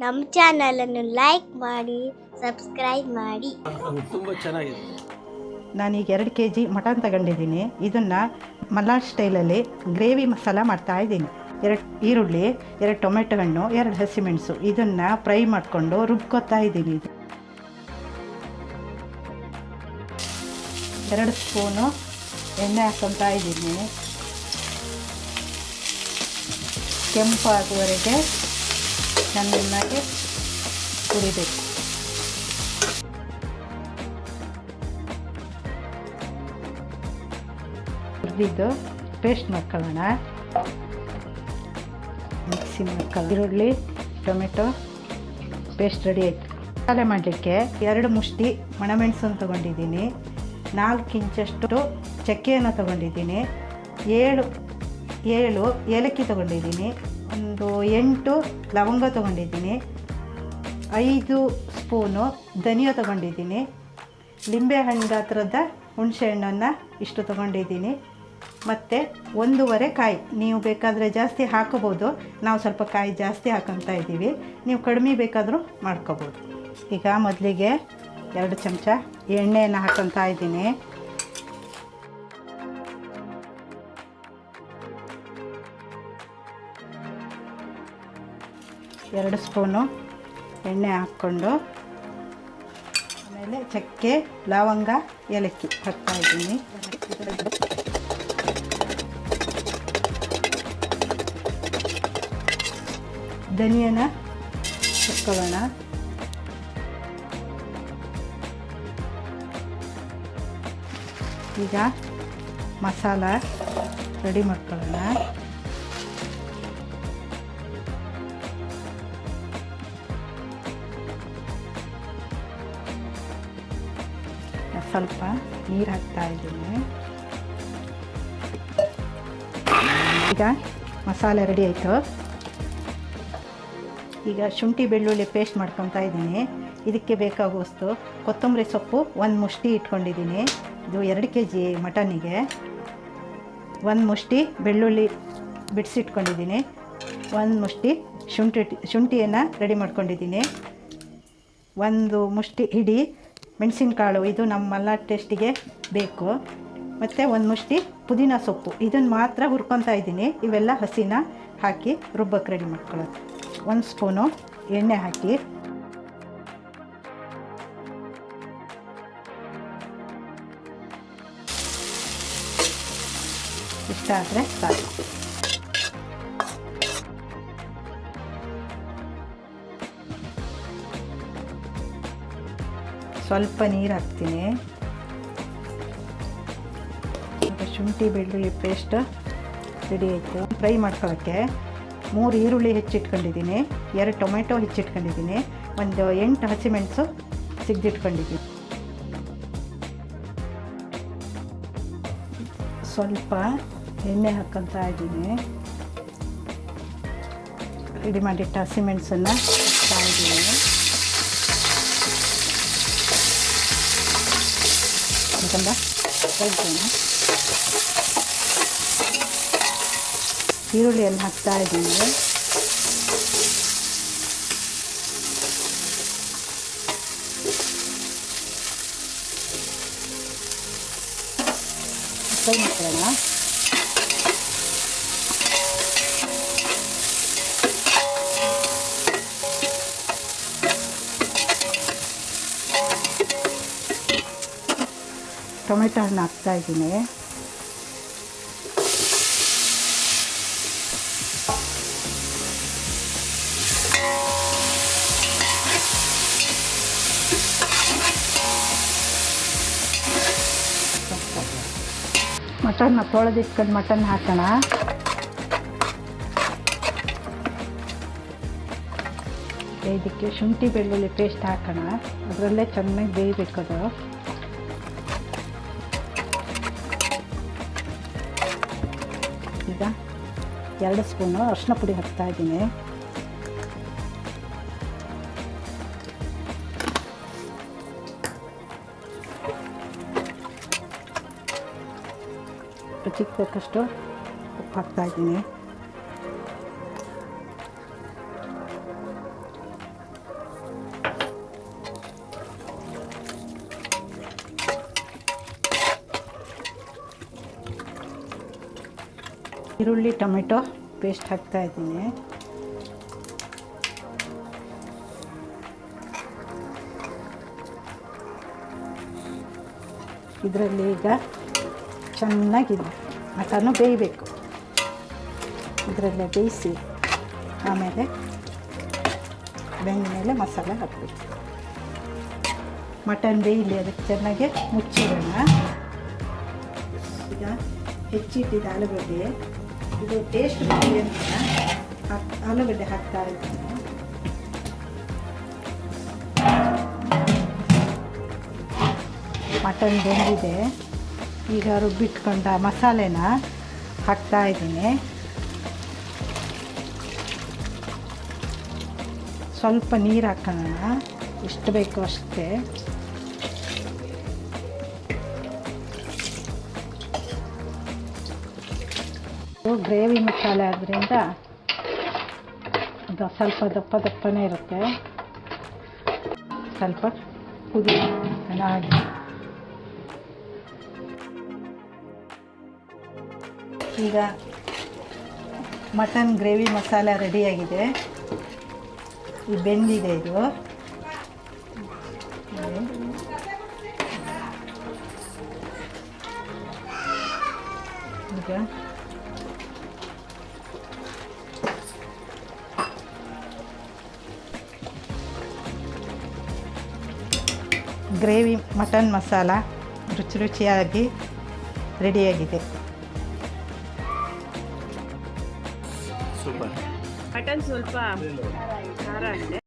ನಮ್ಮ ಚಾನಲನ್ನು ಲೈಕ್ ಮಾಡಿ ಸಬ್ಸ್ಕ್ರೈಬ್ ಮಾಡಿ. ತುಂಬ ಚೆನ್ನಾಗಿದೆ. ನಾನೀಗ 2 kg ಮಟನ್ ತಗೊಂಡಿದ್ದೀನಿ. ಇದನ್ನು ಮಲಾಡ್ ಸ್ಟೈಲಲ್ಲಿ ಗ್ರೇವಿ ಮಸಾಲ ಮಾಡ್ತಾಯಿದ್ದೀನಿ. 2 ಈರುಳ್ಳಿ, 2 ಟೊಮೆಟೊ ಹಣ್ಣು, 2 ಹಸಿಮೆಣಸು ಇದನ್ನು ಫ್ರೈ ಮಾಡಿಕೊಂಡು ರುಬ್ಕೊತಾ ಇದ್ದೀನಿ. 2 ಸ್ಪೂನು ಎಣ್ಣೆ ಹಾಕ್ಕೊತಾ ಇದ್ದೀನಿ. ಕೆಂಪು ಆಗುವವರೆಗೆ ಚೆನ್ನಾಗಿ ಹುರಿಬೇಕು. ಹುರಿದಿದ್ದು ಪೇಸ್ಟ್ ಮಾಡ್ಕೊಳ್ಳೋಣ. ಮಿಕ್ಸಿ ಮಾಡ್ಕೊಳ್ಳೋಣ. ಈರುಳ್ಳಿ ಟೊಮೆಟೊ ಪೇಸ್ಟ್ ರೆಡಿ ಆಯಿತು. ಮಸಾಲೆ ಮಾಡಲಿಕ್ಕೆ 2 ಮುಷ್ಟಿ ಒಣಮೆಣಸನ್ನು ತೊಗೊಂಡಿದ್ದೀನಿ. 4 ಇಂಚಷ್ಟು ಚಕ್ಕೆಯನ್ನು ತೊಗೊಂಡಿದ್ದೀನಿ. 7 ಏಲಕ್ಕಿ ತೊಗೊಂಡಿದ್ದೀನಿ. ಒಂದು 8 ಲವಂಗ ತೊಗೊಂಡಿದ್ದೀನಿ. 5 ಸ್ಪೂನು ಧನಿಯಾ ತೊಗೊಂಡಿದ್ದೀನಿ. ಲಿಂಬೆಹಣ್ಣು ಗಾತ್ರದ ಹುಣಸೆ ಹಣ್ಣನ್ನು ಇಷ್ಟು ತೊಗೊಂಡಿದ್ದೀನಿ. ಮತ್ತು 1.5 ಕಾಯಿ. ನೀವು ಬೇಕಾದರೆ ಜಾಸ್ತಿ ಹಾಕೋಬೋದು. ನಾವು ಸ್ವಲ್ಪ ಕಾಯಿ ಜಾಸ್ತಿ ಹಾಕೊತಾ ಇದ್ದೀವಿ. ನೀವು ಕಡಿಮೆ ಬೇಕಾದರೂ ಮಾಡ್ಕೋಬೋದು. ಈಗ ಮೊದಲಿಗೆ 2 ಚಮಚ ಎಣ್ಣೆಯನ್ನು ಹಾಕೊತಾ ಇದ್ದೀನಿ. ಎರಡು ಸ್ಪೂನು ಎಣ್ಣೆ ಹಾಕ್ಕೊಂಡು ಆಮೇಲೆ ಚಕ್ಕೆ ಲವಂಗ ಏಲಕ್ಕಿ ಹಾಕ್ತಾ ಇದ್ದೀನಿ. ಧನಿಯನ ಹಾಕ್ಕೊಳ್ಳೋಣ. ಈಗ ಮಸಾಲ ರೆಡಿ ಮಾಡ್ಕೊಳ್ಳೋಣ. ಸ್ವಲ್ಪ ನೀರು ಹಾಕ್ತಾ ಇದ್ದೀನಿ. ಈಗ ಮಸಾಲೆ ರೆಡಿ ಆಯಿತು. ಈಗ ಶುಂಠಿ ಬೆಳ್ಳುಳ್ಳಿ ಪೇಸ್ಟ್ ಮಾಡ್ಕೊತಾ ಇದ್ದೀನಿ. ಇದಕ್ಕೆ ಬೇಕಾಗುವಷ್ಟು ಕೊತ್ತಂಬರಿ ಸೊಪ್ಪು 1 ಮುಷ್ಟಿ ಇಟ್ಕೊಂಡಿದ್ದೀನಿ. ಇದು 2 kg ಮಟನಿಗೆ. 1 ಮುಷ್ಟಿ ಬೆಳ್ಳುಳ್ಳಿ ಬಿಡಿಸಿಟ್ಕೊಂಡಿದ್ದೀನಿ. 1 ಮುಷ್ಟಿ ಶುಂಠಿಯನ್ನು ರೆಡಿ ಮಾಡ್ಕೊಂಡಿದ್ದೀನಿ. 1 ಮುಷ್ಟಿ ಹಿಡಿ ಮೆಣಸಿನಕಾಳು, ಇದು ನಮ್ಮ ಮಲ್ನಾಡು ಟೇಸ್ಟಿಗೆ ಬೇಕು. ಮತ್ತು 1 ಮುಷ್ಟಿ ಪುದೀನ ಸೊಪ್ಪು, ಇದನ್ನು ಮಾತ್ರ ಹುರ್ಕೊತಾ ಇದ್ದೀನಿ. ಇವೆಲ್ಲ ಹಸಿನ ಹಾಕಿ ರುಬ್ಬಕ್ಕೆ ರೆಡಿ ಮಾಡ್ಕೊಳ್ಳೋದು. 1 ಸ್ಪೂನು ಎಣ್ಣೆ ಹಾಕಿ ಇಷ್ಟ ಆದರೆ ಸಾಕು. ಸ್ವಲ್ಪ ನೀರು ಹಾಕ್ತೀನಿ. ಶುಂಠಿ ಬೆಳ್ಳುಳ್ಳಿ ಪೇಸ್ಟ್ ರೆಡಿ ಆಯಿತು. ಫ್ರೈ ಮಾಡ್ಕೊಳ್ಳೋಕ್ಕೆ 3 ಈರುಳ್ಳಿ ಹೆಚ್ಚಿಟ್ಕೊಂಡಿದ್ದೀನಿ. 2 ಟೊಮೆಟೊ ಹೆಚ್ಚಿಟ್ಕೊಂಡಿದ್ದೀನಿ. ಒಂದು 8 ಹಸಿಮೆಣಸು ಸಿಗ್ದಿಟ್ಕೊಂಡಿದ್ದೀನಿ. ಸ್ವಲ್ಪ ಎಣ್ಣೆ ಹಾಕ್ಕೊತಾ ಇದ್ದೀನಿ. ರೆಡಿ ಮಾಡಿಟ್ಟ ಹಸಿಮೆಣಸನ್ನು ಹಾಕ್ತಾ ಇದ್ದೀನಿ. ಈರುಳ್ಳಿಯನ್ನು ಹಾಕ್ತಾ ಇದ್ದೀನಿ. ಫ್ರೈ ಮಾಡ್ಕೊಳ್ಳೋಣ. ಟೊಮೆಟೊ ಹಣ್ಣು ಹಾಕ್ತಾ ಇದ್ದೀನಿ. ಮಟನ್ನ ತೊಳೆದಿಟ್ಕೊಂಡು ಮಟನ್ ಹಾಕೋಣ. ಇದಕ್ಕೆ ಶುಂಠಿ ಬೆಳ್ಳುಳ್ಳಿ ಪೇಸ್ಟ್ ಹಾಕೋಣ. ಅದರಲ್ಲೇ ಚೆನ್ನಾಗಿ ಬೇಯಬೇಕದು. ಈಗ 2 ಸ್ಪೂನು ಅರಿಶಿನ ಪುಡಿ ಹಾಕ್ತಾ ಇದ್ದೀನಿ. ರುಚಿಗೆ ಬೇಕಷ್ಟು ಉಪ್ಪು ಹಾಕ್ತಾಯಿದ್ದೀನಿ. ಈರುಳ್ಳಿ ಟೊಮೆಟೊ ಪೇಸ್ಟ್ ಹಾಕ್ತಾಯಿದ್ದೀನಿ. ಇದರಲ್ಲಿ ಈಗ ಚೆನ್ನಾಗಿ ಮಟನ್ನು ಬೇಯಬೇಕು. ಇದರಲ್ಲೇ ಬೇಯಿಸಿ ಆಮೇಲೆ ಬೆಂದ ಮೇಲೆ ಮಸಾಲೆ ಹಾಕಬೇಕು. ಮಟನ್ ಬೇಯಲಿ, ಅದಕ್ಕೆ ಚೆನ್ನಾಗಿ ಮುಚ್ಚಿಡೋಣ. ಈಗ ಹೆಚ್ಚಿಟ್ಟಿದ್ದ ಆಲೂಗಡ್ಡೆ, ಇದು ಟೇಸ್ಟ್ ಬರಲಿ ಅಂತ ಆಲೂಗಡ್ಡೆ ಹಾಕ್ತಾ ಇದ್ದೀನಿ. ಮಟನ್ ಬೆಂದಿದೆ. ಈಗ ರುಬ್ಬಿಟ್ಕೊಂಡ ಮಸಾಲೆನ ಹಾಕ್ತಾ ಇದ್ದೀನಿ. ಸ್ವಲ್ಪ ನೀರು ಹಾಕೋಣ, ಎಷ್ಟು ಬೇಕೋ ಅಷ್ಟೇ. ಗ್ರೇವಿ ಮಸಾಲೆ ಆದ್ದರಿಂದ ಅದು ಸ್ವಲ್ಪ ದಪ್ಪ ದಪ್ಪನೇ ಇರುತ್ತೆ. ಸ್ವಲ್ಪ ಕುದಿ ಚೆನ್ನಾಗಿ. ಈಗ ಮಟನ್ ಗ್ರೇವಿ ಮಸಾಲೆ ರೆಡಿಯಾಗಿದೆ. ಈ ಬೆಂದಿದೆ ಇದು. ಈಗ ಗ್ರೇವಿ ಮಟನ್ ಮಸಾಲ ರುಚಿ ರುಚಿಯಾಗಿ ರೆಡಿಯಾಗಿದೆ. ಮಟನ್ ಸ್ವಲ್ಪ ಖಾರ ಇದೆ.